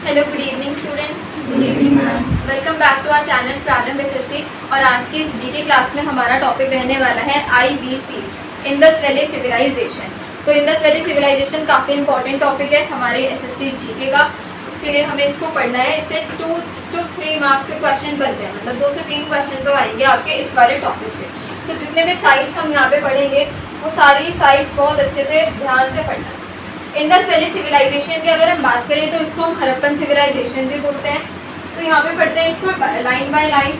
Hello, good evening students. Good evening ma'am. Welcome back to our channel Prarambh SSC. और आज की इस GK class में हमारा टॉपिक रहने वाला है IVC, इंडस वैली सिविलाइजेशन। तो इंडस वैली सिविलाइजेशन काफ़ी इंपॉर्टेंट टॉपिक है हमारे एसएससी जीके का। उसके लिए हमें इसको पढ़ना है। इससे 2 to 3 मार्क्स के क्वेश्चन बनते हैं, मतलब 2 से 3 क्वेश्चन तो आएंगे आपके इस वाले टॉपिक से। तो जितने भी साइट्स हम यहाँ पे पढ़ेंगे वो सारी साइट्स बहुत अच्छे से ध्यान से पढ़ना है। इंडस वैली सिविलाइजेशन की अगर हम बात करें तो इसको हम हड़प्पन सिविलाइजेशन भी बोलते हैं। तो यहाँ पे पढ़ते हैं इसको line by line.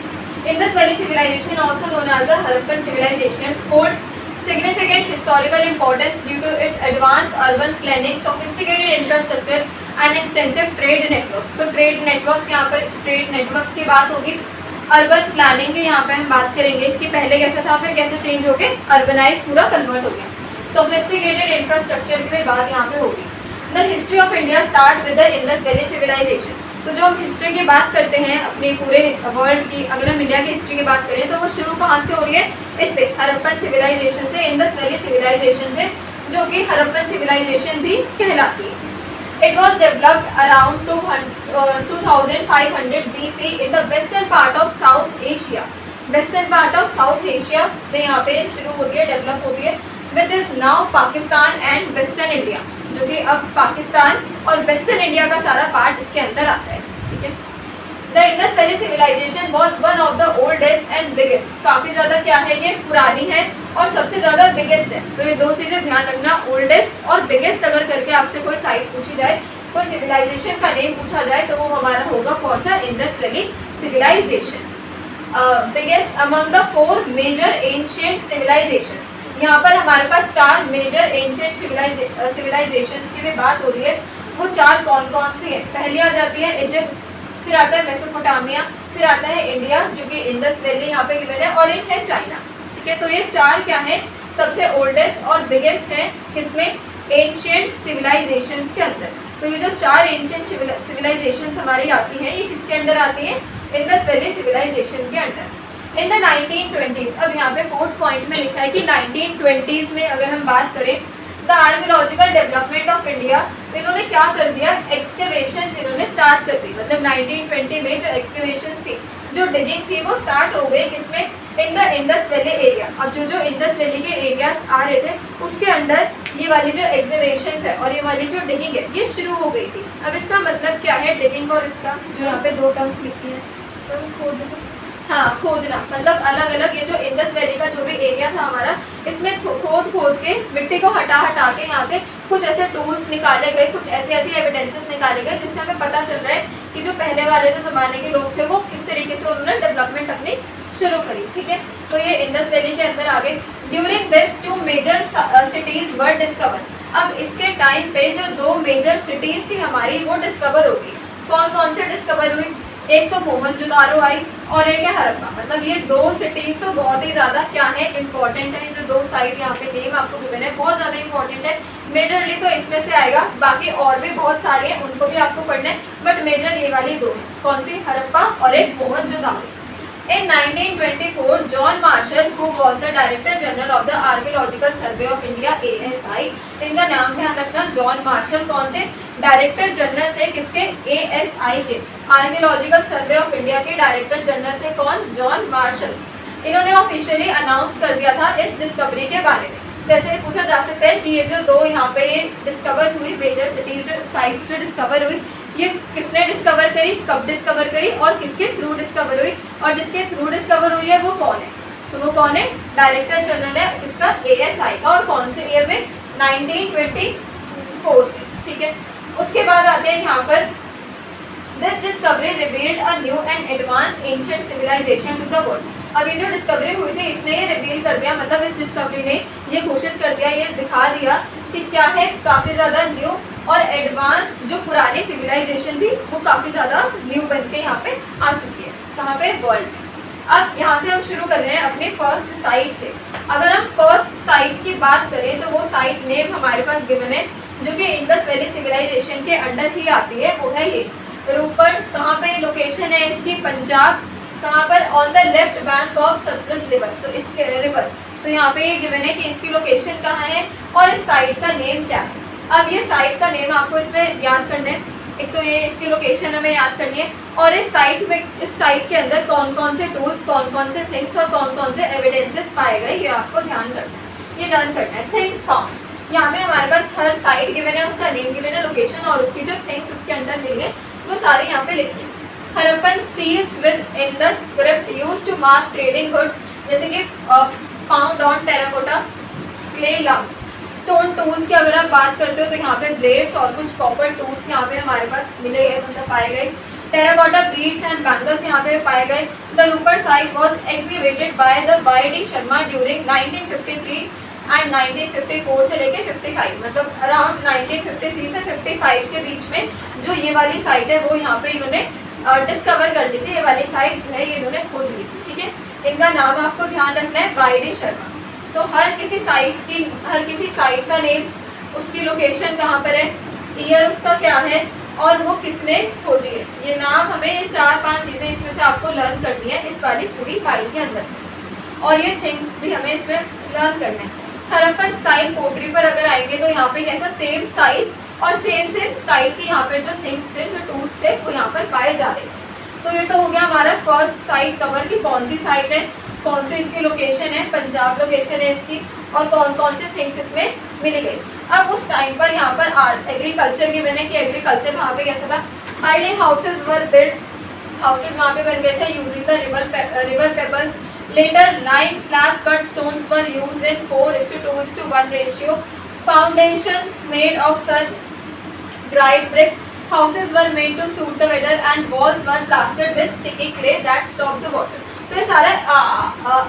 Indus Valley civilization also known as the Harappan civilization holds significant historical importance due to its advanced urban planning, sophisticated infrastructure and extensive trade networks। तो ट्रेड नेटवर्क्स, यहाँ पर ट्रेड नेटवर्क्स की बात होगी। Urban planning की यहाँ पे हम बात करेंगे कि पहले कैसा था, फिर कैसे चेंज हो गए, अर्बनाइज पूरा कन्वर्ट हो गया। सोफिस्टिकेटेड इंफ्रास्ट्रक्चर की भी बात यहाँ पे होगी। The history of India start with the Indus Valley civilization. तो जो हम हिस्ट्री की बात करते हैं अपने पूरे वर्ल्ड की, अगर हम इंडिया की हिस्ट्री की बात करें तो वो शुरू कहाँ से हो रही है, इससे हड़प्पन सिविलाइजेशन से, इंडस वैली सिविलाइजेशन से, जो कि हड़प्पन सिविलाइजेशन भी कहलाती है। It was developed around 2500 BC in the western part of south Asia. Western part of south Asia से यहाँ पे शुरू होती है, डेवलप होती है, which is now Pakistan and western India, जो कि अब पाकिस्तान और वेस्टर्न इंडिया का सारा पार्ट इसके अंदर आता है। ठीक है। The Indus Valley civilization was one of the oldest and biggest. काफ़ी ज़्यादा क्या है, ये पुरानी है और सबसे ज़्यादा बिगेस्ट है। तो ये दो चीज़ें ध्यान रखना, ओल्डेस्ट और बिगेस्ट अगर करके आपसे कोई साइट पूछी जाए, कोई सिविलाइजेशन का नेम पूछा जाए तो वो हमारा होगा कौन सा, Indus Valley civilization. Biggest among the 4 major ancient civilization. यहाँ पर हमारे पास 4 मेजर एंशिएंट सिविलाइजेशन की भी बात हो रही है। वो 4 कौन कौन सी है? पहली आ जाती है इजिप्ट, फिर आता है मेसोपोटामिया, फिर आता है इंडिया जो कि इंडस वैली यहाँ पे गिवन है, और एक है चाइना। ठीक है। तो ये 4 क्या है, सबसे ओल्डेस्ट और बिगेस्ट है किसमें, एंशिएंट सिविलाइजेशंस के अंदर। तो ये जो 4 एंशिएंट सिविलाइजेशंस हमारी आती हैं, ये किसके अंदर आती है, इंडस वैली सिविलाइजेशन के अंदर। इन द 1920s, अब यहाँ पे 4th पॉइंट में लिखा है कि 1920s में अगर हम बात करें, the archaeological development of India, इन्होंने क्या कर दिया, एक्सकेवेशन इन्होंने स्टार्ट कर दी। मतलब 1920 में जो एक्सकेवेशन थी, जो डिगिंग थी, वो स्टार्ट हो गई किसमें, in the Indus valley area. अब जो इंडस वैली के एरियाज आ रहे थे उसके अंदर ये वाली जो एक्सकेवेशन है और ये वाली जो डिगिंग है ये शुरू हो गई थी। अब इसका मतलब क्या है, डिगिंग और इसका जो यहाँ पे 2 टर्म्स लिखी है, तो हाँ, खोदना, मतलब अलग अलग ये जो इंडस वैली का जो भी एरिया था हमारा, इसमें खोद के मिट्टी को हटा के यहाँ से कुछ ऐसे टूल्स निकाले गए, कुछ ऐसे एविडेंसेस निकाले गए, जिससे हमें पता चल रहा है कि जो पहले वाले जो ज़माने के लोग थे वो किस तरीके से उन्होंने डेवलपमेंट अपनी शुरू करी। ठीक है। तो ये इंडस वैली के अंदर आ गए। During this 2 major cities were discover. अब इसके टाइम पे जो 2 मेजर सिटीज़ थी हमारी वो डिस्कवर हो गई। कौन कौन से डिस्कवर हुई, एक तो मोहनजोदारो आई और एक है हड़प्पा। मतलब ये 2 सिटीज़ तो बहुत ही ज़्यादा क्या है, इंपॉर्टेंट है। जो 2 साइट यहाँ पे नेम आपको गिवन है बहुत ज़्यादा इंपॉर्टेंट है। मेजरली तो इसमें से आएगा, बाकी और भी बहुत सारी हैं उनको भी आपको पढ़ना है, बट मेजर ये वाली 2 है। कौन सी, हड़प्पा और एक Mohenjodaro. In 1924, John Marshall, who was the Director General of the Archaeological Survey of India (ASI), इनका नाम ध्यान रखना, जॉन मार्शल कौन थे, डायरेक्टर जनरल थे किसके, ASI के, आर्कियोलॉजिकल सर्वे ऑफ इंडिया के डायरेक्टर जनरल थे कौन, जॉन मार्शल। इन्होंने ऑफिशियली अनाउंस कर दिया था इस डिस्कवरी के बारे में। जैसे पूछा जा सकता है कि ये जो 2 यहाँ पे ये डिस्कवर हुई मेजर सिटीज, जो साइट्स जो डिस्कवर हुई, ये किसने डिस्कवर करी, कब डिस्कवर करी और किसके थ्रू डिस्कवर हुई, और जिसके थ्रू डिस्कवर हुई है वो कौन है, तो वो कौन है, डायरेक्टर जनरल है इसका, ASI का, और कौन से ईयर में, 1924 में। ठीक है। उसके बाद आते हैं यहाँ पर, this discovery revealed a new and advance ancient civilization to the world. अब ये जो डिस्कवरी हुई थी इसने ये रिवील कर दिया, मतलब इस डिस्कवरी ने ये घोषित कर दिया, ये दिखा दिया कि क्या है, काफ़ी ज़्यादा न्यू और एडवांस जो पुरानी सिविलाइजेशन थी वो काफ़ी ज़्यादा न्यू बन के यहाँ पे आ चुकी है। कहाँ पे, वर्ल्ड में। अब यहाँ से हम शुरू कर रहे हैं अपने फर्स्ट साइट से। अगर हम फर्स्ट साइट की बात करें तो वो साइट नेम हमारे पास गिवन है, जो कि इंडस वैली सिविलाइजेशन के अंडर ही आती है, वो है ये रूपड़। कहाँ पे लोकेशन है इसकी, पंजाब। कहाँ पर, on the left bank of Sutlej river. तो इसके रिवर, तो यहाँ पे ये गिवन है कि इसकी लोकेशन कहाँ है और इस साइट का नेम क्या है। अब ये साइट का नेम आपको इसमें याद करना है। एक तो ये इसकी लोकेशन हमें याद करनी है, और इस साइट के अंदर कौन कौन से टूल्स, कौन कौन से थिंग्स और कौन कौन से एविडेंसेस पाए गए, ये आपको ध्यान करना है, ये लर्न करना है। थिंग्स फाउंड, यहाँ पे हमारे पास हर साइट गिवन है, उसका नेम गिवन है, लोकेशन और उसकी जो थिंग्स उसके अंदर मिली है वो सारे यहाँ पे लिखी है। Harappan seals with in the script used to mark trading goods, जैसे कि found on terracotta clay lumps. Stone tools की अगर आप बात करते हो तो यहाँ पे ब्लेड्स और कुछ कॉपर टूल्स यहाँ पे हमारे पास मिले गए, मतलब पाए गए। टेराकोटा बीड्स एंड बैंगल्स यहाँ पे पाए गए। The Rupar site was exhibited by the Y D. Sharma during 1953 and 1954 से लेके 55, मतलब अराउंड 1953 से 55 के बीच में जो ये वाली साइट है वो यहाँ पे इन्होंने डिस्कवर कर ली थी, ये वाली साइट जो है ये इन्होंने खोज ली थी, ठीक है। इनका नाम आपको ध्यान रखना है, वाई.डी. शर्मा। तो हर किसी साइट का नेम, उसकी लोकेशन कहाँ पर है, ईयर उसका क्या है और वो किसने खोजी है, ये नाम हमें, ये 4-5 चीज़ें इसमें से आपको लर्न करनी है इस वाली पूरी फाइल के अंदर से, और ये थिंग्स भी हमें इसमें लर्न करना है। हड़प्पन स्टाइल पोट्री पर अगर आएंगे तो यहाँ पे कैसा सेम साइज और सेम स्टाइल की यहाँ पर जो थिंग्स थे, जो टूल्स थे वो यहाँ पर पाए जा रहे हैं। तो ये तो हो गया हमारा फर्स्ट साइट कवर की कौन सी साइट है, कौन सी इसकी लोकेशन है, पंजाब लोकेशन है इसकी, और कौन कौन से थिंग्स इसमें मिली गई। अब उस टाइम पर यहाँ पर एग्रीकल्चर की मैंने कि एग्रीकल्चर वहाँ पे कैसा था, early houses were build, houses वहाँ पे बन गए थे using the river pebbles. Later lime slab cut stones were used in 4:2:1 ratio. Foundations made of sun dried bricks. Houses were made to suit the weather and walls were plastered with sticky clay that stopped the water. तो ये सारा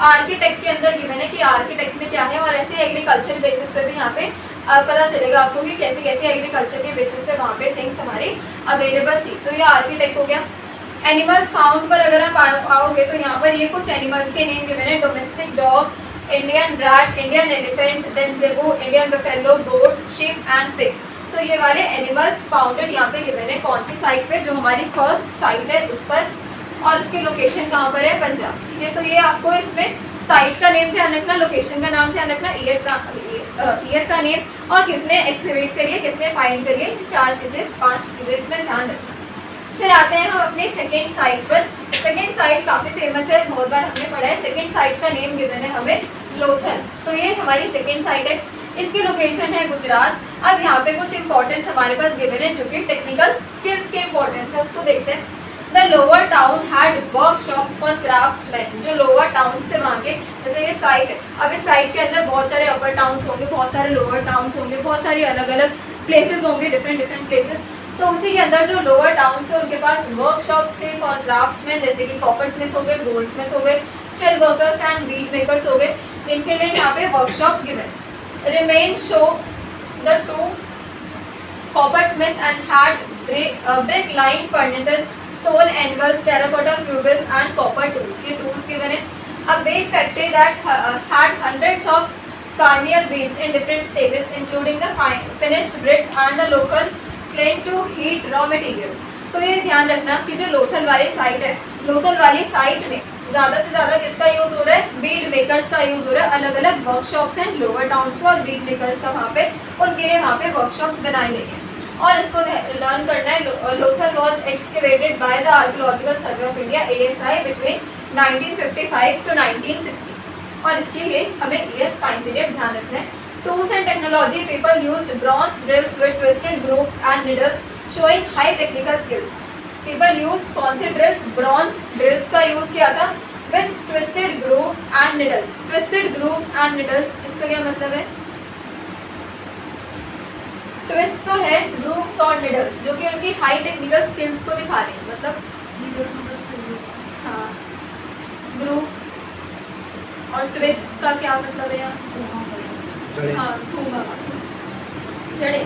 architect के अंदर given है कि architect में क्या है, और ऐसे एग्रीकल्चर बेसिस पे भी यहाँ पे पता चलेगा आपको कि कैसे कैसे एग्रीकल्चर के बेसिस पे वहाँ पे थिंग्स हमारी अवेलेबल थी। तो ये आर्किटेक्ट हो गया। एनिमल्स फाउंड पर अगर आप आओगे तो यहाँ पर ये कुछ एनिमल्स के नेम गिवन है, domestic dog, Indian rat, Indian elephant, then zebu, Indian buffalo, goat, sheep and pig. तो ये वाले एनिमल्स फाउंडेड यहाँ पे गिवन है कौन सी साइट पे, जो हमारी फर्स्ट साइट है उस पर, और उसकी लोकेशन कहाँ पर है, पंजाब, ठीक है। तो ये आपको इसमें साइट का नेम ध्यान रखना, लोकेशन का नाम ध्यान रखना, ईयर का नेम और किसने एक्सकेवेट करी है, किसने फाइंड करी है, 4 चीज़ें 5 चीज़ें इसमें ध्यान रखना। फिर आते हैं हम अपनी सेकेंड साइट पर। सेकेंड साइट काफ़ी फेमस है, बहुत बार हमने पढ़ा है। सेकेंड साइट का नेम गिवन है हमें लोथल। तो ये हमारी सेकेंड साइट है, इसकी लोकेशन है गुजरात। अब यहाँ पे कुछ इंपॉर्टेंस हमारे पास गिवन है जो कि टेक्निकल स्किल्स के इंपॉर्टेंस है, उसको देखते हैं। The lower town had workshops for craftsman. जो लोअर टाउन से वहाँ के, जैसे ये साइट है, अब इस साइट के अंदर बहुत सारे अपर टाउन्स होंगे, बहुत सारे लोअर टाउन्स होंगे, बहुत सारी अलग अलग प्लेसेस होंगे, डिफरेंट प्लेसेस। तो उसी के अंदर जो लोअर टाउन है उनके पास वर्कशॉप्स थे फॉर क्राफ्ट्समैन, जैसे कि कॉपर स्मिथ हो गए, गोल्ड स्मिथ हो गए, shell workers and bead makers हो गए, इनके लिए यहाँ पे workshops given. Remains show the 2 coppersmith and had brick line furnaces, stone anvils, terracotta crucibles and copper tools. ये tools given है। A bead factory that had hundreds of carnial beads in different stages, including the finished bricks and the local claim to heat raw materials. तो ये ध्यान रखना कि जो लोथल वाली site है, लोथल वाली साइट में ज़्यादा से ज़्यादा किसका यूज़ हो रहा है, बीड मेकर्स का यूज़ हो रहा है। अलग अलग वर्कशॉप्स हैं लोअर टाउन्स को, और बीड मेकर्स का वहाँ पे, उनके लिए वहाँ पे वर्कशॉप्स बनाई गई हैं। और इसको लर्न करना है। Lothal was excavated by the archaeological survey of India ASI between 1955 to 1960, और इसके लिए हमें ईयर टाइम पीरियड ध्यान रखना है। Tools and technology, people used bronze drills with twisted grooves and needles showing high technical skills. People used कौन से drills, bronze drills का यूज़ किया था with twisted grooves and needles. Twisted grooves and needles, इसका क्या मतलब है, twist तो है, ग्रूव्स और निडल्स जो कि उनकी हाई टेक्निकल स्किल्स को दिखा रहे हैं। मतलब हाँ, ग्रूव्स और ट्विस्ट का क्या मतलब है यहाँ, हाँ, घूमा, जड़े,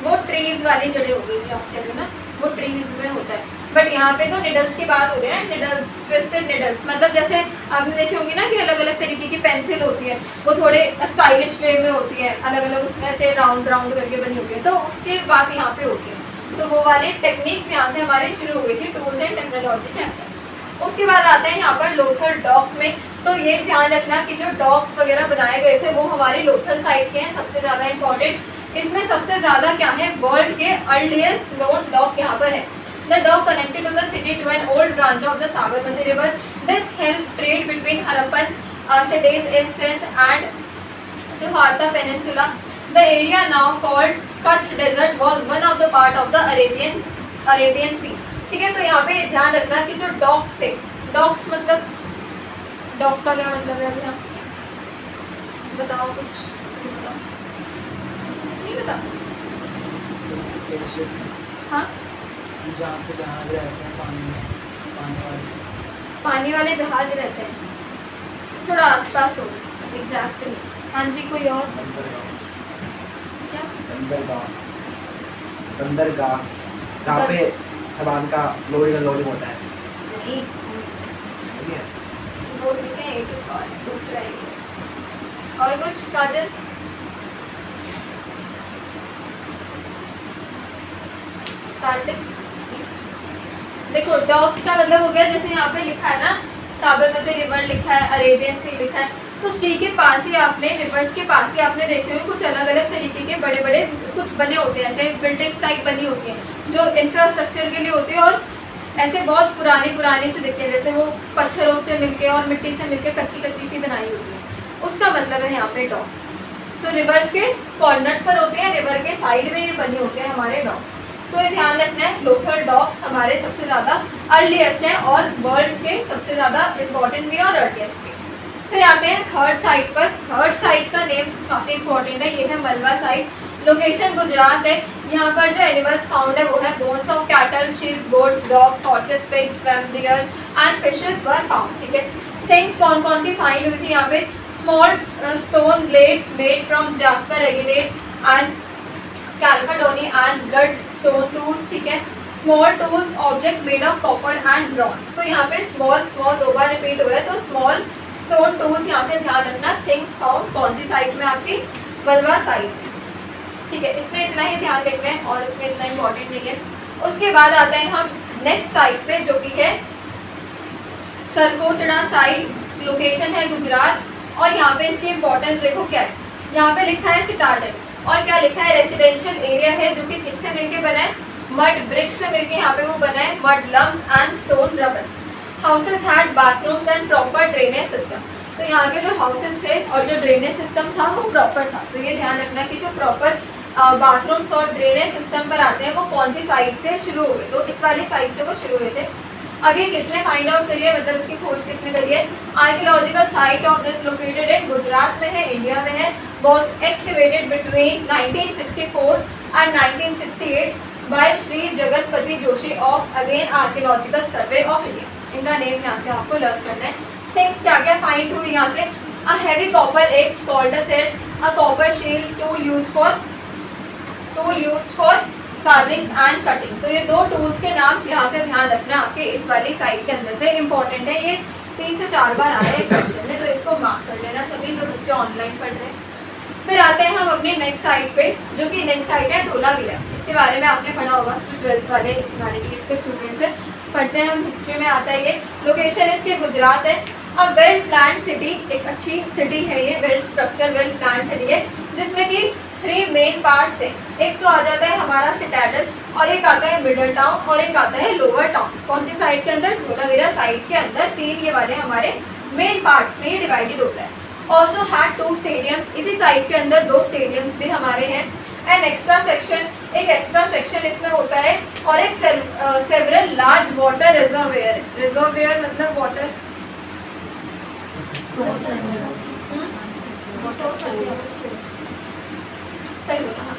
वो ट्रीज वाली जड़ें हो गई जो आप कह रहे हो ना, वो ट्रीज में होता है। बट यहाँ पे तो निडल्स की बात हो रही है, निडल्स, ट्विस्टेड निडल्स, मतलब जैसे आपने देखी होंगी ना कि अलग अलग तरीके की पेंसिल होती है, वो थोड़े स्टाइलिश वे में होती है, अलग अलग उसमें ऐसे राउंड राउंड करके बनी होती है, तो उसकी बात यहाँ पे होती है। तो वो वाली टेक्निक्स यहाँ से हमारी शुरू हो गई थी टूल्स एंड टेक्नोलॉजी के अंदर। उसके बाद आते हैं यहाँ पर लोथल डॉक में। तो ये ध्यान रखना कि जो डॉक्स वगैरह बनाए गए थे वो हमारी लोथल साइड के हैं, सबसे ज़्यादा इंपॉर्टेंट। इसमें सबसे ज्यादा क्या है, वर्ल्ड के अर्लीस्ट नोन डॉक यहाँ पर है। The dock connected to the city to an old branch of the Sabarmati river. This help trade between Harappan cities in Sindh and Suharta Peninsula. The area now called Kutch Desert was one of the part of the Arabian Sea. ठीक है, तो यहाँ पे ध्यान रखना कि जो docs थे, डॉक्स मतलब डॉक का क्या मतलब है, अभी बताओ कुछ, बताओ, नहीं बता। हाँ, जहाँ पे जहाज रहते हैं पानी वाले जहाज रहते हैं, थोड़ा आसपास हो एग्जैक्टली। हाँ जी, कोई और क्या? बंदरगाह जहाँ पे सामान का लोडिंग होता है। नहीं, वो लिखे हैं, कुछ और है, दूसरा है। और कुछ काजल? कार्तिक? देखो, डॉक्स का मतलब हो गया, जैसे यहाँ पे लिखा है ना, साबरमती रिवर लिखा है, अरेबियन सी लिखा है, तो सी के पास ही आपने, रिवर्स के पास ही आपने देखे हुए कुछ अलग अलग तरीके के बड़े बड़े कुछ बने होते हैं, ऐसे बिल्डिंग्स टाइप बनी होती हैं जो इंफ्रास्ट्रक्चर के लिए होती है, और ऐसे बहुत पुरानी से दिखते हैं, जैसे वो पत्थरों से मिलके और मिट्टी से मिलके कच्ची सी बनाई होती है, उसका मतलब है यहाँ पे डॉक। तो रिवर्स के कॉर्नर्स पर होते हैं, रिवर के साइड में ये बने होते हैं हमारे डॉक्स। तो ये ध्यान रखना है, लोथल डॉक्स हमारे सबसे ज़्यादा अर्लीस्ट हैं और वर्ल्ड के सबसे ज़्यादा इम्पोर्टेंट भी और अर्लीस्ट भी। फिर आते हैं थर्ड साइट पर। थर्ड साइट का नेम काफ़ी इंपॉर्टेंट है, ये है मलवा साइट। लोकेशन गुजरात है। यहाँ पर जो एनिमल्स फाउंड है वो है bones of cattle, sheep, goats, dog, horses, pigs, swamp dear and fishes were found. ठीक है, थिंग्स कौन कौन सी फाइंड हुई थी यहाँ पे? Small stone blades made from jasper agate and chalcedony and blood stone tools. ठीक है, small tools object made of copper and bronze. तो यहाँ पे स्मॉल दो बार रिपीट हो रहा है, तो स्मॉल स्टोन टूल्स यहाँ से ध्यान रखना। थिंग्स फाउंड कौन सी साइट में आपकी? मलवा साइट में। ठीक है, इसमें इतना ही ध्यान रखना है और इसमें इतना इम्पोर्टेंट नहीं है। उसके बाद आते हैं हम नेक्स्ट साइट पे, जो कि है सरकोतड़ा साइट। लोकेशन है गुजरात, और यहाँ पे इसकी इंपॉर्टेंस देखो क्या है। यहाँ पे लिखा है सिटाडेल, और क्या लिखा है? रेसिडेंशियल एरिया है, जो कि किससे मिलके बना है? मड ब्रिक से मिलके यहाँ पे वो बना है, mud lumps and stone rubble. Houses had bathrooms and proper drainage system. तो यहाँ के जो हाउसेस थे और जो ड्रेनेज सिस्टम था वो प्रॉपर था। तो ये ध्यान रखना कि जो प्रॉपर बाथरूम्स और ड्रेनेज सिस्टम पर आते हैं वो कौन सी साइड से शुरू हुए? तो इस वाली साइड से वो शुरू हुए थे। अब ये किसने फाइंड आउट करी है, मतलब इसकी खोज किसने करी है? Archaeological site of this located in Gujarat में है, इंडिया में है। Was excavated between 1964 and 1968 by Shri Jagatpati Joshi of again archaeological survey of India. इनका नेम यहाँ से आपको लर्न करना है। थिंग्स क्या क्या फाइंड हुई यहाँ से? A heavy copper x called a set, a copper shield, tool used for carvings and cutting. तो ये दो टूल्स के नाम यहाँ से ध्यान रखना, आपके इस वाली साइड के अंदर से इंपॉर्टेंट है। ये 3 से 4 बार आ रहे हैं क्वेश्चन में, तो इसको मार्क कर लेना सभी जो बच्चे ऑनलाइन पढ़ रहे हैं। फिर आते हैं हम अपनी नेक्स्ट साइट पे, जो कि नेक्स्ट साइट है धोलावीरा। इसके बारे में आपने पढ़ा होगा, जो 12th वाले ह्यूमैनिटीज़ के स्टूडेंट्स हैं, पढ़ते हैं हम, हिस्ट्री में आता है ये। लोकेशन इसके गुजरात है। अब वेल प्लान सिटी, एक अच्छी सिटी है ये, well structure well plan city है, जिसमें कि 3 मेन पार्ट्स हैं। एक तो आ जाता है हमारा सिटाडल, और एक आता है मिडल टाउन, और एक आता है लोअर टाउन। कौन सी साइड के अंदर? धोलावीरा साइड के अंदर 3 ये वाले हमारे मेन पार्ट्स में डिवाइडेड होता है। ऑल्सो हैड 2 स्टेडियम्स, इसी साइड के अंदर 2 स्टेडियम्स भी हमारे हैं। एंड एक्स्ट्रा सेक्शन, एक एक्स्ट्रा सेक्शन इसमें होता है, और एक several large water reservoir. Reservoir मतलब वाटर सही बोला।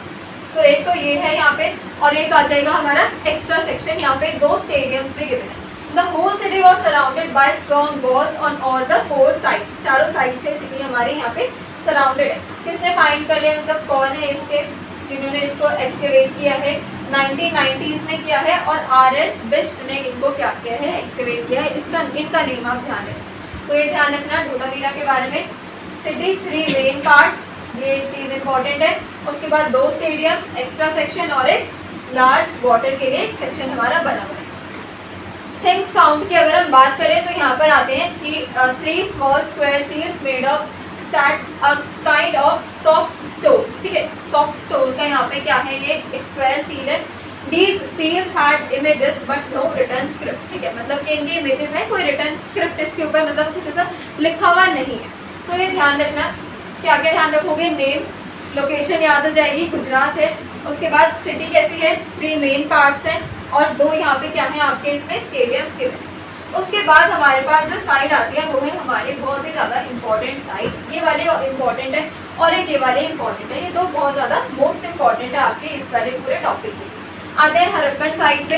तो एक तो ये है यहाँ पे, और एक आ जाएगा हमारा एक्स्ट्रा सेक्शन। यहाँ पे 2 स्टेडियम्स भी गिवन है। The whole city was surrounded by strong walls on all the 4 sides. चारों साइड से सिटी हमारे यहाँ पे सराउंडेड है। किसने फाइंड कर लिया, मतलब कौन है इसके जिन्होंने इसको एक्सकेवेट किया है? 1990s में किया है, और RS बिस्ट ने इनको क्या किया है? एक्सकेवेट किया है। इनका नेम आप ध्यान रखें। तो ये ध्यान रखना धोलावीरा के बारे में। सिटी 3 मेन पार्ट्स, ये चीज़ इंपॉर्टेंट है। उसके बाद 2 स्टेडियम्स, एक्स्ट्रा सेक्शन, और एक लार्ज वाटर के लिए एक सेक्शन हमारा बना हुआ है। थिंग्स फाउंड की अगर हम बात करें तो यहाँ पर आते हैं 3 small square seals made of sat, a kind of soft stone. ठीक है, सॉफ्ट स्टोन का यहाँ पे क्या है, ये एक स्क्वायर सील है। These seals had images but no written script, ठीक है, मतलब कि इनकी इमेजेस हैं, कोई रिटर्न स्क्रिप्ट इसके ऊपर मतलब कुछ ऐसा लिखा हुआ नहीं है। तो ये ध्यान रखना, क्या क्या ध्यान रखोगे, नेम, लोकेशन याद हो जाएगी, गुजरात है। उसके बाद सिटी कैसी है, 3 मेन पार्ट्स हैं और 2 यहाँ पे क्या है आपके इसमें स्टेडियम्स के हैं। उसके बाद हमारे पास जो साइट आती है वो है हमारी बहुत ही ज़्यादा इंपॉर्टेंट साइट, ये वाले इंपॉर्टेंट है और एक ये वाले इंपॉर्टेंट है, ये 2 बहुत ज़्यादा मोस्ट इंपॉर्टेंट है आपके इस वाले पूरे टॉपिक के। आते हैं हड़प्पन साइट पे,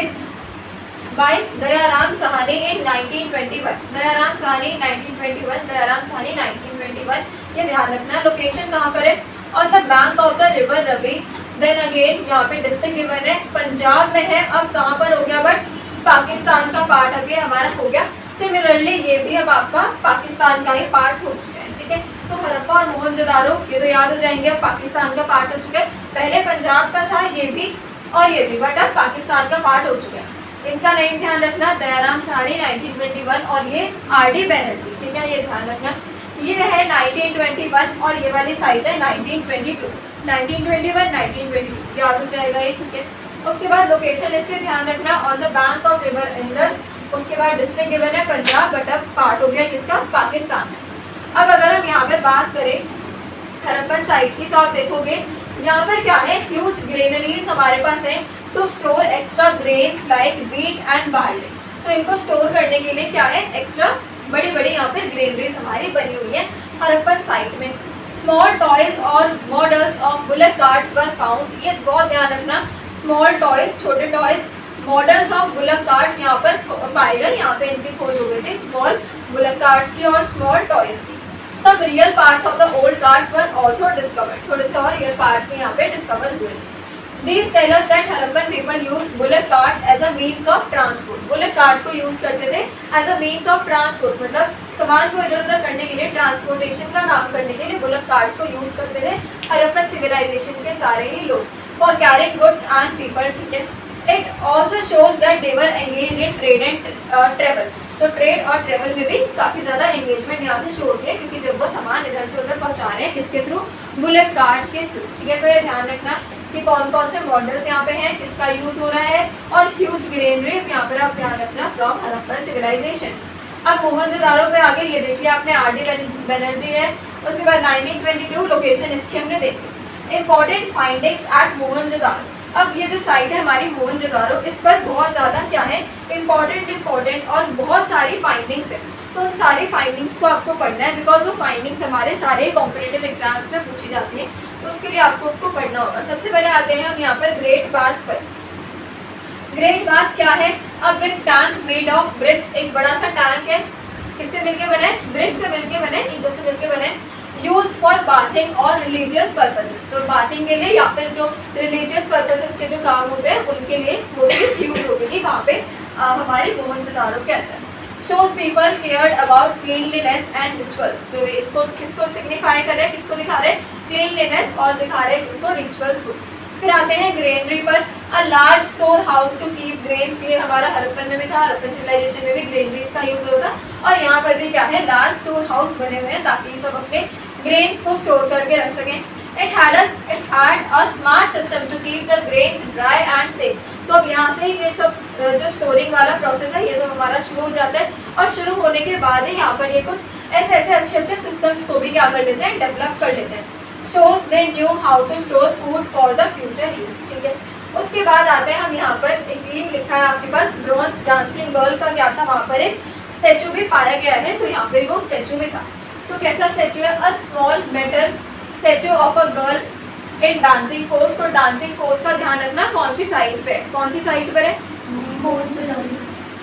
बाय दयाराम साहनी इन 1921, दयाराम साहनी 1921, दयाराम साहनी 1921, ये ध्यान रखना। लोकेशन कहाँ पर है, on the bank of the river Ravi. Then again यहाँ पे डिस्ट्रिक्ट गिवन है, पंजाब में है, अब कहाँ पर हो गया, बट पाकिस्तान का पार्ट अभी हमारा हो गया। सिमिलरली ये भी अब आपका पाकिस्तान का ही पार्ट हो चुका है, ठीक है। तो हड़प्पा और मोहनजोदारो ये तो याद हो जाएंगे, अब पाकिस्तान का पार्ट हो चुका है, पहले पंजाब का था ये भी और ये भी, बट अब पाकिस्तान का पार्ट हो चुका है। इनका नेम ध्यान रखना, दयाराम साहनी 1921 और ये आर.डी. बनर्जी, ठीक है, ये ध्यान रखना। ये है 1921 और ये वाली साइट है 1922, 1921 1922 याद हो जाएगा ये, ठीक है। उसके बाद लोकेशन इसके ध्यान रखना, on the bank of river Indus. उसके बाद डिस्ट्रिक्ट गिवन है पंजाब, बट अब पार्ट हो गया किसका, पाकिस्तान। अब अगर हम यहाँ पर बात करें हड़प्पन साइट की, तो आप देखोगे यहाँ पर क्या है, ह्यूज ग्रेनरीज हमारे पास है to store extra grains like wheat and barley. तो इनको स्टोर करने के लिए क्या है, एक्स्ट्रा बड़ी बड़ी यहाँ पर ग्रेनरीज हमारी बनी हुई है हड़प्पन साइट में। स्मॉल टॉयज और models of bullet cards were found, ये बहुत ध्यान रखना, स्मॉल टॉयज छोटे toys, models of bullet cards यहाँ पर पाए गए, यहाँ पे इनकी खोज हो गई थी स्मॉल बुलेट कार्ड्स की और स्मॉल टॉयज की। Some real parts of the old cards were also discovered, थोड़े से और रियल पार्ट्स भी यहाँ पे डिस्कवर हुए। These tell us that Harappan people used bullock carts as a means of transport, bullock cart को use करते थे as a means of transport, मतलब सामान को इधर उधर करने के लिए, ट्रांसपोर्टेशन का काम करने के लिए बुलेट कार्ड्स को यूज करते थे हड़प्पन सिविलाइजेशन के सारे ही लोग, for carrying goods and people, ठीक है। It also shows that they were engage in trade and travel, तो ट्रेड और ट्रेवल में भी काफ़ी ज़्यादा एंगेजमेंट यहाँ से शो होती है, क्योंकि जब वो सामान इधर से उधर पहुँचा रहे हैं किसके थ्रू, बुलेट कार्ट के थ्रू, ठीक है। तो ये ध्यान रखना कि कौन कौन से मॉडल्स यहाँ पे हैं, किसका यूज़ हो रहा है, और ह्यूज ग्रेनरीज यहाँ पर आप ध्यान रखना फ्रॉम हड़प्पन सिविलाइजेशन। अब मोहनजोदारो पे आगे ये देखिए आपने आर.डी. बनर्जी है, उसके बाद 1922 लोकेशन इसकी हमने देखी। इंपॉर्टेंट फाइंडिंग्स एट मोहनजोदारो, अब ये जो साइट है हमारी मोहनजोदारो, इस पर बहुत ज़्यादा क्या है, इंपॉर्टेंट और बहुत सारी फाइंडिंग्स है। तो उन सारी फाइंडिंग्स को आपको पढ़ना है, बिकॉज वो फाइंडिंग्स हमारे सारे कॉम्पिटिटिव एग्जाम्स में पूछी जाती हैं, तो उसके लिए आपको उसको पढ़ना होगा। सबसे पहले आते हैं हम यहाँ पर ग्रेट बाथ पर। ग्रेट बाथ क्या है, a big tank made of BRICS, एक बड़ा सा टैंक है, किससे मिलके बना है, ब्रिक्स से मिलके बने, ईंटों से मिलके बने, यूज फॉर बाथिंग और रिलीजियस पर्पसेस, तो बाथिंग के लिए या फिर जो रिलीजियस पर्पसेस के जो काम होते हैं उनके लिए वो चीज़ यूज होती थी वहाँ पे हमारे मोहनजोदारो के अंदर। Shows people cared about cleanliness and rituals, तो इसको किसको सिग्निफाई कर रहे हैं, किसको दिखा रहे हैं, क्लीनलीनेस, और दिखा रहे हैं किसको, रिचुअल्स को। फिर आते हैं ग्रेनरी पर, a large store house to keep grains, ये हमारा हड़प्पन में भी था, हड़प्पन सिविलाइजेशन में भी ग्रेनरीज का यूज होता था, और यहाँ पर भी क्या है, लार्ज स्टोर हाउस बने हुए हैं ताकि सब अपने ग्रेन्स को स्टोर करके रख सकें। It had a smart system to keep the grains dry and safe, तो अब यहाँ से ही ये सब जो स्टोरिंग वाला प्रोसेस है ये सब हमारा शुरू हो जाता है, और शुरू होने के बाद ही यहाँ पर ये कुछ ऐसे अच्छे सिस्टम्स को भी क्या कर लेते हैं, डेवलप कर लेते हैं। Shows they knew how to store food for the future use, ठीक है। उसके बाद आते हैं हम यहाँ पर, एक लिखा है आपके पास, ब्रॉन्ज डांसिंग गर्ल का क्या था, वहाँ पर एक स्टैचू भी पाया गया है, तो यहाँ पे वो स्टैचू भी था। तो कैसा स्टैचू है, a small metal statue of a girl in dancing pose, तो डांसिंग पोज का ध्यान रखना कौन सी साइट पे है, कौन सी साइट पर है,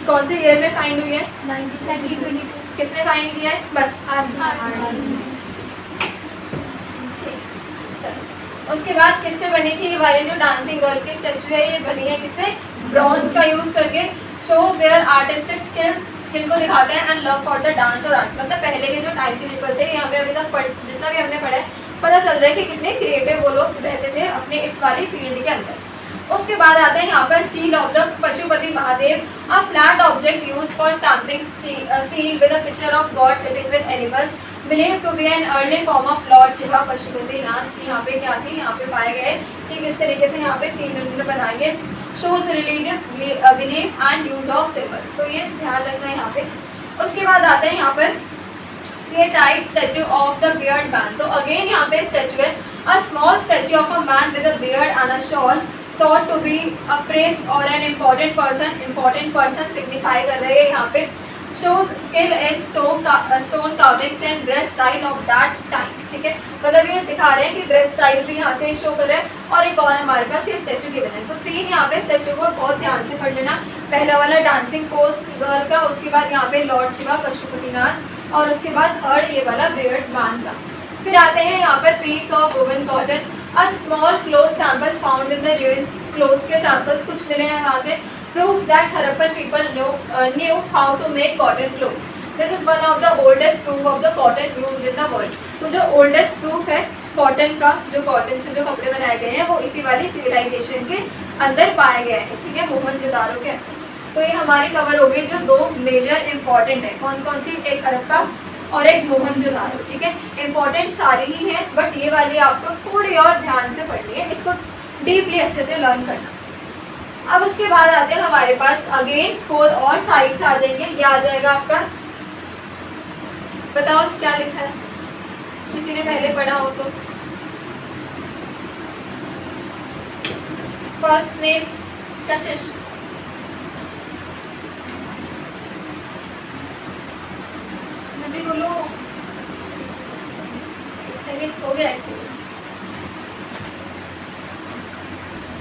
कौन से ईयर में फाइंड हुई है, 1922, किसने फाइंड किया है, बस उसके बाद किससे बनी थी, ये वाली जो डांसिंग गर्ल की स्टैचू है ये बनी है किससे, ब्रॉन्ज का यूज करके। शोज देयर आर्टिस्टिक स्किल को दिखाते हैं and love for the dance और आर्ट, मतलब पहले के जो टाइम के पीपल थे यहाँ पे अभी तक जितना भी हमने पढ़ा है पता चल रहा है कि कितने क्रिएटिव वो लोग रहते थे अपने इस वाली फील्ड के अंदर। उसके बाद आते हैं यहाँ पर seal of the Pashupati Mahadev, a flat object use for stamping seal with a picture of god sitting with animals, believe to be an early form of lord Shiva Pashupatinath की यहाँ पे क्या थी, यहाँ पे पाए गए कि किस तरीके से यहाँ पे सीन उन्होंने बनाएंगे, shows religious belief and use of symbols, तो ये ध्यान रखना है यहाँ पे। उसके बाद आते हैं यहाँ पर see a tight statue of the beard man, तो अगेन यहाँ पे स्टैचू है, a small statue of a man with a beard and a shawl thought to be a priest or an important person signify कर रहे हैं यहाँ पे, shows skill in stone carvings and dress style of that time, ठीक है, मतलब ये दिखा रहे हैं कि ड्रेस स्टाइल भी यहाँ से शो कर रहे हैं। और एक और हमारे पास ये स्टैचू गिवन है, तो तीन यहाँ पे स्टैचू को बहुत ध्यान से पढ़ लेना। पहला वाला डांसिंग पोज गर्ल का, उसके बाद यहाँ पे लॉर्ड शिवा पशुपतिनाथ, और उसके बाद थर्ड ये वाला बियर्ड मैन का। फिर आते हैं यहाँ पर piece of woven cotton, a small cloth sample found in the ruins, cloth के सैंपल्स कुछ मिले हैं वहाँ से, prove that Harappan people knew how to make cotton clothes, this is one of the oldest proof of the cotton used in the world. तो जो oldest proof है cotton का, जो कॉटन से जो कपड़े बनाए गए हैं वो इसी वाली सिविलाइजेशन के अंदर पाए गए हैं, ठीक है, मोहनजोदारो के। तो ये हमारी कवर हो गई जो दो मेजर इंपॉर्टेंट है, कौन कौन सी, एक हरप्पा और एक मोहनजोदारो, ठीक है, इंपॉर्टेंट सारी ही हैं, बट ये वाली आपको थोड़ी और ध्यान से पढ़नी है, इसको डीपली अच्छे से लर्न करना। अब उसके बाद आते हैं हमारे पास अगेन 4 और साइड्स आ जाएंगे, ये आ जाएगा आपका, बताओ क्या लिखा है, किसी ने पहले पढ़ा हो तो। फर्स्ट नेम कशिश, जल्दी बोलो, एक सेकंड हो गया, एक सेकंड।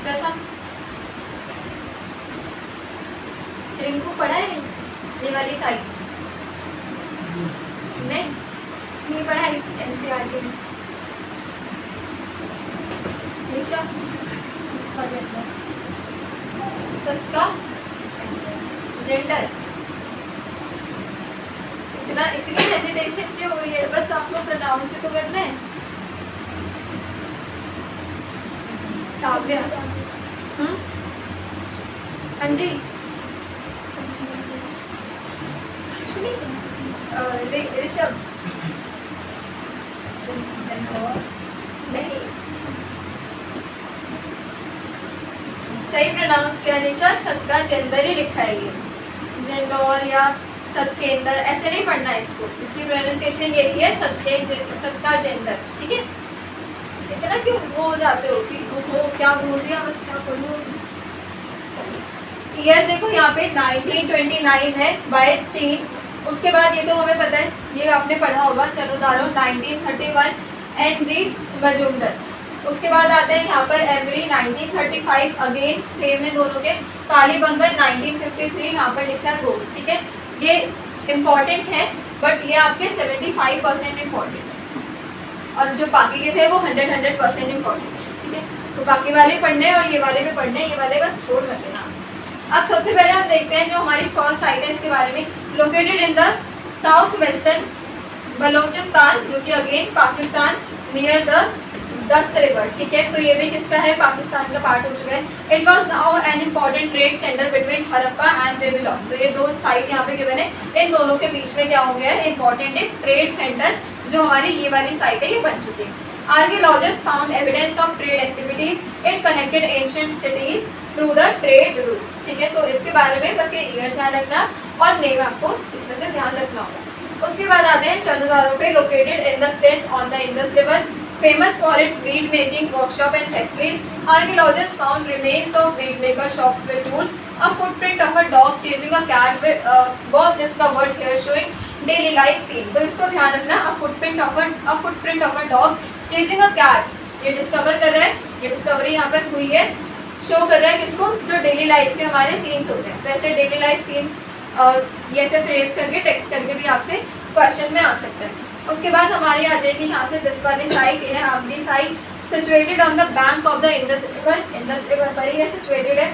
प्रथम, रिंकू पढ़ा है ये वाली साइड, नहीं पढ़ा है एनसीईआरटी में। निशा सबका जेंडर, इतनी हेजिटेशन क्यों हो रही है, बस आपको प्रोनाउंस तो करना है। काव्या, अंजी, ऋषभ, नहीं सही प्रोनाउंस किया निशा, सत्का जेंडर ही लिखा है, ये जेंडर या सत्केंद्र ऐसे नहीं पढ़ना है इसको, इसकी प्रोनाउंसिएशन यही है सत्का जेंडर, ठीक है। इतना क्यों वो हो जाते हो कि वो क्या बोल दिया, बस क्या बोलूँ। ईयर देखो यहाँ पे 1929 है, 22 3, उसके बाद ये तो हमें पता है, ये आपने पढ़ा होगा, चलो दारो 1931 एनजी मजूमदार। उसके बाद आते हैं यहाँ पर एवरी 1935, अगेन सेम है दोनों के, कालीबंगन 1953 यहाँ पर लिखा है घोष, ठीक है, ये इम्पॉर्टेंट है बट ये आपके 75% इम्पॉर्टेंट है, और जो बाकी के थे वो 100% इम्पॉर्टेंट है, ठीक है। तो बाकी वाले पढ़ने हैं और ये वाले भी पढ़ने हैं, ये वाले बस छोड़ मत देना। अब सबसे पहले हम देखते हैं जो हमारी फर्स्ट साइट है इसके बारे में, located in the south western Balochistan, जो कि अगेन पाकिस्तान, नियर द दस्त रिवर, ठीक है। तो ये भी किसका है, पाकिस्तान का पार्ट हो चुका है। It was now an important trade centre between Harappa and Babylon, तो ये दो साइट यहाँ पे गिवन है, इन दोनों के बीच में क्या हो गया है, इंपॉर्टेंट एक ट्रेड सेंटर जो हमारी ये वाली साइट है ये बन चुकी है। Archaeologists found evidence of trade activities. It connected ancient cities through the trade routes. ठीक है, तो इसके बारे में बस ये ईयर ध्यान रखना और नेम आपको इसमें से ध्यान रखना होगा। उसके बाद आते हैं चंद्रदारों पे, located in the Sindh on the Indus river, famous for its bead making workshop and factories. Archaeologists found remains of bead maker shops with tool. A footprint of a dog chasing a cat was discovered here, showing daily life scene. तो इसको ध्यान रखना, a footprint of a dog chasing a cat, ये discover कर रहे हैं, ये discovery यहाँ पर हुई है, शो कर रहा है किसको, जो डेली लाइफ के हमारे सीन्स होते हैं। तो ऐसे डेली लाइफ सीन और ये ऐसे ट्रेस करके टेक्स्ट करके भी आपसे क्वेश्चन में आ सकता है। उसके बाद हमारी आ जाएगी यहाँ से दिस वाली साइट, ये है आपकी site, situated on the bank of the Indus river पर ही सिचुएटेड है।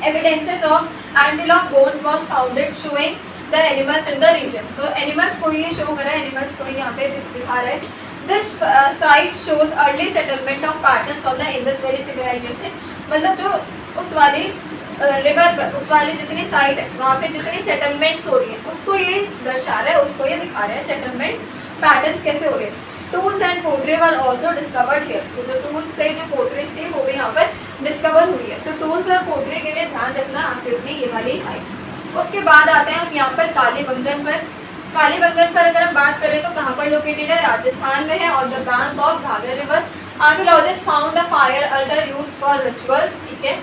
Evidences of antelope bones was founded showing the animals in the region, तो एनिमल्स को ये शो कर रहा है, एनिमल्स को यहाँ पे दिखा रहा है। This site shows early settlement of patterns of the Indus Valley civilization, मतलब जो उस वाली रिवर पर, उस वाली जितनी साइट है वहाँ पे जितनी सेटलमेंट्स हो रही है उसको ये दर्शा रहा है, उसको ये दिखा रहा है सेटलमेंट्स पैटर्न्स कैसे हो रहे हैं। Tools and pottery were also discovered here. जो टूल्स थे, जो पोट्रीज थी, वो भी यहाँ पर डिस्कवर हुई है। तो टूल्स और पोट्री के लिए ध्यान रखना एक्टिवली ये वाली साइट। उसके बाद आते हैं हम यहाँ पर कालीबंगन पर। कालीबंगन पर अगर हम बात करें तो कहाँ पर लोकेटेड है, राजस्थान में है, और the bank of घाघर river. Archaeologist found a fire alter use for rituals, ठीक है।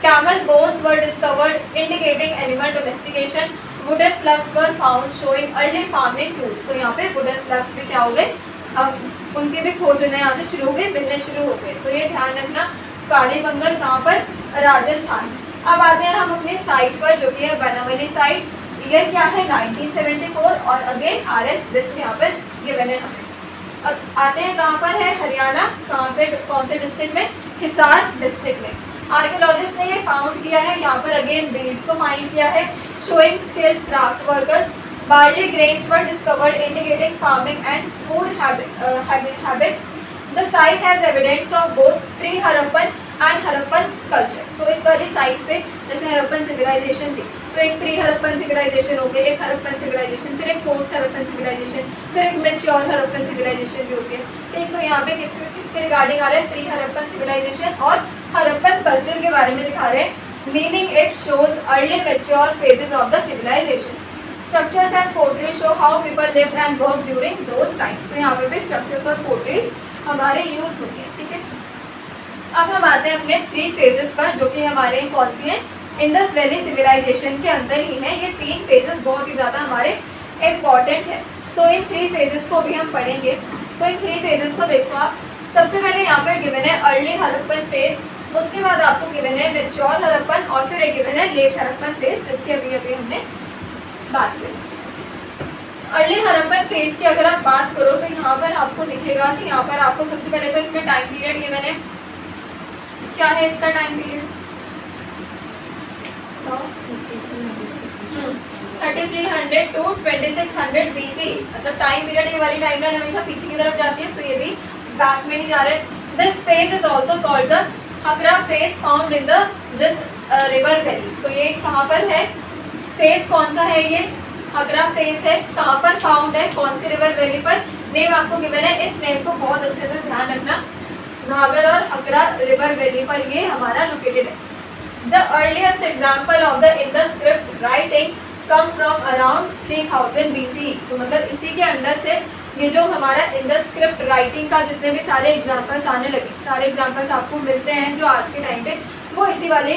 Camel bones were discovered indicating animal domestication. Wooden plugs were found showing early farming tools. तो यहाँ पे वुडन प्लग्स भी क्या हो गए, अब उनके भी खोज होने यहाँ से शुरू हो गए, मिलने शुरू हो गए। तो ये ध्यान रखना, कालीबंगन कहाँ पर, राजस्थान। अब आते हैं हम अपने साइट पर जो कि है बनावली साइट। ईयर क्या है 1974, और अगेन RS लिस्ट यहाँ पर गिवन है हमें। अब आते हैं कहाँ पर है, हरियाणा। कहाँ पे, कौन से डिस्ट्रिक्ट में, हिसार डिस्ट्रिक्ट में। आर्कियोलॉजिस्ट ने ये फाउंड किया है, यहाँ पर अगेन बीड्स को फाइंड किया है, showing skilled craft workers. Barley grains were discovered indicating farming and food habits. The site has evidence of both pre Harappan and Harappan culture. तो इस वाली साइट पे जैसे हड़प्पन सिविलाइजेशन थी, तो एक प्री हड़प्पन सिविलाइजेशन हो गई, एक हड़प्पन सिविलाइजेशन, फिर एक पोस्ट हड़प्पन सिविलाइजेशन, फिर एक मैच्योर हड़प्पन सिविलाइजेशन भी होती है। ठीक, तो यहाँ पे किसके रिगार्डिंग आ रहा है, प्री हड़प्पन सिविलाइजेशन और हड़प्पन कल्चर के बारे में दिखा रहे हैं। Meaning it shows early mature phases of the civilization. Structures and potteries show how people lived and work during those times. तो यहाँ पे भी स्ट्रक्चर्स और पोर्ट्रीज हमारे यूज होती है, ठीक है। अब हम आते हैं अपने 3 फेजेस पर, जो कि हमारे कौन सी हैं, इंडस वैली सिविलाइजेशन के अंदर ही है। ये 3 फेजेस बहुत ही ज़्यादा हमारे इम्पॉर्टेंट है। तो इन 3 फेजेस को भी हम पढ़ेंगे। तो इन 3 फेजेस को देखो आप, सबसे पहले यहाँ पर गिवन है अर्ली हड़प्पन फेज, उसके बाद आपको गिवन है मैच्योर हड़प्पन, और फिर एक गिवन है लेट हड़प्पन फेज, जिसकी अभी अभी हमने बात करी। अर्ली हड़प्पन फेज की अगर आप बात करो तो यहाँ पर आपको दिखेगा कि यहाँ पर आपको सबसे पहले तो इसमें टाइम पीरियड गिवन है। क्या है इसका टाइम पीरियड, 3300 to 2600 BC। मतलब टाइम पीरियड, ये वाली टाइम लाइन हमेशा पीछे की तरफ जाती है, तो ये भी बैक में ही जा रहे हैं। This phase is also called the Hakra phase found in the this river valley. तो ये कहाँ पर है, फेज कौन सा है, ये हकरा फेज है। कहाँ पर फाउंड है, कौन सी रिवर वैली पर, नेम आपको गिवन है। इस नेम को बहुत अच्छे से ध्यान रखना, घाघर और हकरा रिवर वैली पर ये हमारा लोकेटेड है। The earliest example of the Indus script writing come from around 3000 BC। तो मतलब इसी के अंदर से ये जो हमारा इंडस स्क्रिप्ट राइटिंग का जितने भी सारे एग्जाम्पल्स आने लगे, सारे एग्जाम्पल्स आपको मिलते हैं जो आज के टाइम पे, वो इसी वाले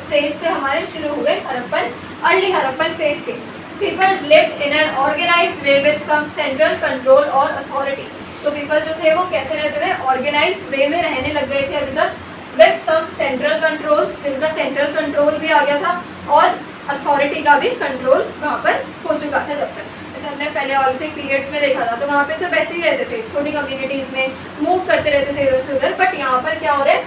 फेज से हमारे शुरू हुए, हड़प्पन, अर्ली हड़प्पन फेज से। People lived in an organized way with some central control और अथॉरिटी। तो पीपल जो थे वो कैसे रहते थे, ऑर्गेनाइज्ड वे में रहने लग गए थे अभी तक, विद सम सेंट्रल कंट्रोल, जिनका सेंट्रल कंट्रोल भी आ गया था, और अथॉरिटी का भी कंट्रोल वहाँ पर हो चुका था। जब तक जैसे हमने पहले ऑलिथिक पीरियड्स में देखा था, तो वहाँ पे सब ऐसे ही रहते थे, छोटी कम्युनिटीज़ में मूव करते रहते थे इधर से उधर। बट यहाँ पर क्या हो रहा है,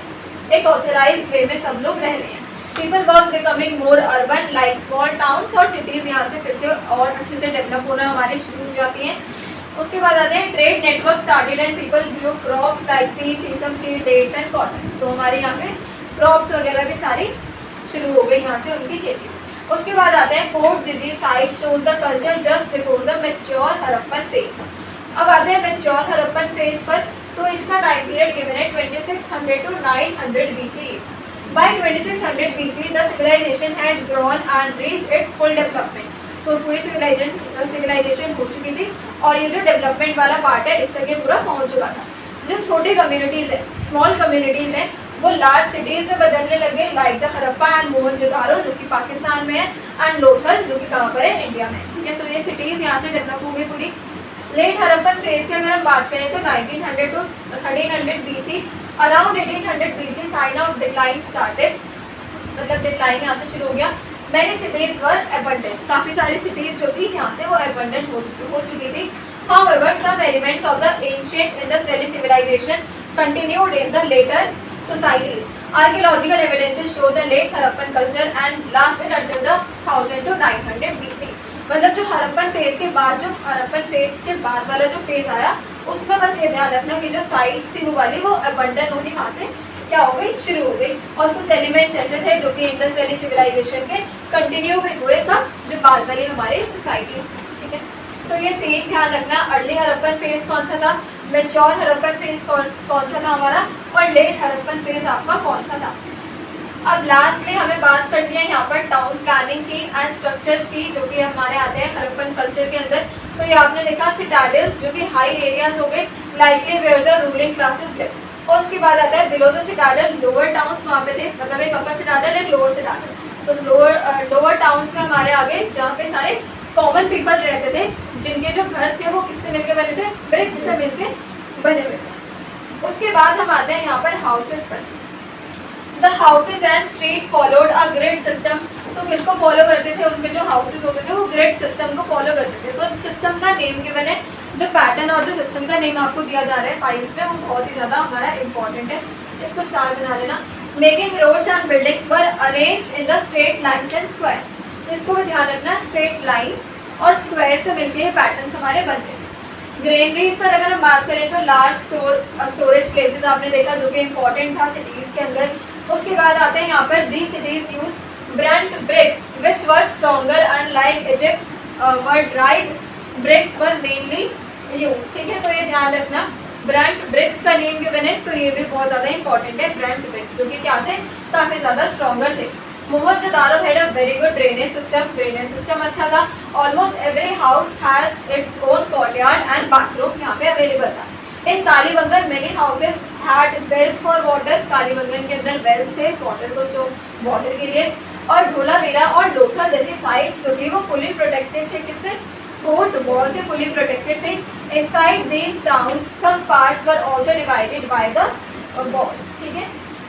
एक ऑथराइज्ड वे में सब लोग रह रहे हैं। People was becoming more urban like small towns, और सिटीज़ यहाँ से फिर से और अच्छे से डेवलप होना हमारे शुरू हो जाती हैं। उसके बाद आते हैं trade network started and people grow crops like pea, sesame seed, dates and cotton. तो हमारे यहाँ से क्रॉप्स वगैरह भी सारी शुरू हो गई यहाँ से उनकी खेती। उसके बाद आते हैं fourth Diji site shows the culture just before the mature Harappan phase. अब आते हैं मैच्योर हड़प्पन फेज पर। तो इसका टाइम पीरियड गिवन है 2600 to 900 BC। By 2600 BC, the civilization had grown and reached its full development। तो पूरी सिविलाइजेशन हो चुकी थी, और ये जो डेवलपमेंट वाला पार्ट है इस तक ये पूरा पहुंच चुका था। जो छोटी कम्युनिटीज़ है, स्मॉल कम्युनिटीज़ हैं, वो लार्ज सिटीज़ में बदलने लगे, like the Harappa and Mohenjodaro जो कि पाकिस्तान में है, एंड लोथल जो कि कहाँ पर है, इंडिया में। ठीक है, तो ये सिटीज़ यहाँ से डेवलप हो गई पूरी। लेट हड़प्पन फेज की अगर हम बात करें तो 1900 to 1300 BC, around 1800 BC sign of decline started. मतलब डिक्लाइन यहाँ से शुरू हो गया। मैनी सिटीज़ वर एबंडेंट, काफ़ी सारी सिटीज़ जो थी यहाँ से वो एबंडेंट हो चुकी थी। However, some elements of the ancient Indus Valley civilization continued in the later societies. Archaeological evidences show the late Harappan culture and lasted until the 1000 to 900 BC। मतलब जो हड़प्पन फेज के बाद, जो हड़प्पन फेज के बाद वाला जो फेज आया, उसमें बस ये ध्यान रखना कि जो साइट्स थी वो वाली वो अबंडन होनी वहाँ से क्या हो गई, शुरू हो गई। और कुछ एलिमेंट्स ऐसे थे जो कि इंडस वैली सिविलाइजेशन के कंटिन्यू हुए कब, जो बाद वाली हमारी सोसाइटीज थी। ठीक है, तो ये 3 ध्यान रखना। अर्ली हड़प्पन फेज कौन सा था, मैच्योर हड़प्पन फेज कौन सा था हमारा, और लेट हड़प्पन फेज आपका कौन सा था। अब लास्ट में हमें बात करनी है यहाँ पर टाउन प्लानिंग की एंड स्ट्रक्चर्स की, जो कि हमारे आते हैं हड़प्पन कल्चर के अंदर। तो ये आपने देखा सिटाडेल, जो कि हाई एरियाज हो गए, likely where the ruling classes live. और उसके बाद आता है below the citadel lower towns, वहाँ पे थे, मतलब एक अपर सिटाडेल एक लोअर सिटाडेल। तो लोअर टाउन्स में हमारे आगे जहाँ पे सारे कॉमन पीपल रहते थे, जिनके जो घर थे वो किससे मिलकर बने थे, ब्रिक्स से मिलकर बने हुए थे। उसके बाद हम आते हैं यहाँ पर हाउसेस पर। The houses and street followed a grid system. तो किसको फॉलो करते थे, उनके जो हाउसेज होते थे वो ग्रिड सिस्टम को फॉलो करते थे। तो सिस्टम का नेम गिवन है, जो पैटर्न और जो सिस्टम का नेम आपको दिया जा रहा है फाइल्स में, वो बहुत ही ज़्यादा हमारा इंपॉर्टेंट है, इसको स्टार बना लेना। Making roads and buildings were arranged in the straight lines and squares. इसको भी ध्यान रखना, स्ट्रेट लाइन्स और स्क्वायर से मिलकर ये पैटर्न हमारे बनते हैं। ग्रेनरीज पर अगर हम बात करें तो लार्ज स्टोरेज प्लेसेस आपने देखा, जो कि इंपॉर्टेंट था सिटीज़ के अंदर। उसके बाद आते हैं यहाँ पर the cities use burnt bricks which were stronger unlike Egypt were dried bricks were mainly use. ठीक है, तो ये ध्यान रखना, ब्रंट ब्रिक्स का नेम गिवन है, तो ये भी बहुत ज़्यादा इंपॉर्टेंट है। ब्रंट ब्रिक्स जो कि क्या थे, काफ़ी ज़्यादा स्ट्रॉन्गर थे। Mohenjodaro had a very good drainage system अच्छा था। Almost every house has its own courtyard and bathroom यहाँ पे अवेलेबल था। In Kalibangan many houses had wells for water. Kalibangan के अंदर वेल्स थे वाटर को स्टोर वाटर के लिए। और ढोलावीरा और लोथल जैसी साइट्स जो थी वो फुली प्रोटेक्टेड थे, किससे, फोर्ट वॉल से फुली प्रोटेक्टेड थे। Inside these towns some parts were also divided by the walls. ठीक है,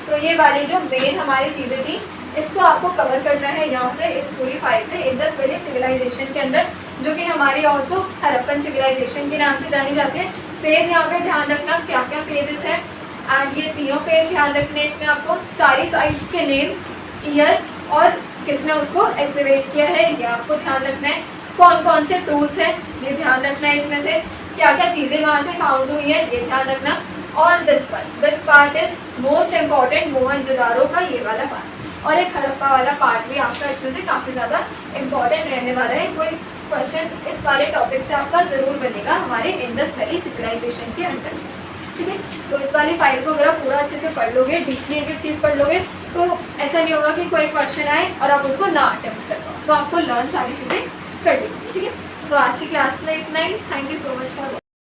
तो ये वाली जो मेन हमारी चीज़ें थी, इसको आपको कवर करना है यहाँ से, इस पूरी फाइल से। इंडस वैली सिविलाइजेशन के अंदर, जो कि हमारी ऑल्सो हड़प्पन सिविलाइजेशन के नाम से जानी जाती है। फेज यहाँ पे ध्यान रखना क्या क्या फेजेस हैं, एंड ये तीनों फेज ध्यान रखने, इसमें आपको सारी साइट्स के नेम, ईयर और किसने उसको एक्टिवेट किया है ये आपको ध्यान रखना है। कौन कौन से टूल्स हैं ये ध्यान रखना है, इसमें से क्या क्या चीज़ें वहाँ से फाउंड हुई हैं ये ध्यान रखना। और this part is most important, Mohenjodaro का ये वाला पार्ट, और एक हड़प्पा वाला पार्ट भी आपका इसमें से काफ़ी ज़्यादा इम्पॉर्टेंट रहने वाला है। कोई क्वेश्चन इस वाले टॉपिक से आपका ज़रूर बनेगा हमारे इंडस वैली सिविलाइजेशन के अंदर से। ठीक है, तो इस वाली फाइल को अगर आप पूरा अच्छे से पढ़ लोगे, डीपली एक चीज़ पढ़ लोगे, तो ऐसा नहीं होगा कि कोई क्वेश्चन आए और आप उसको ना अटेम्प्ट कर पाओ, तो आपको लर्न सारी चीज़ें कर लेंगे। ठीक है, तो आज की क्लास में इतना ही। Thank you so much for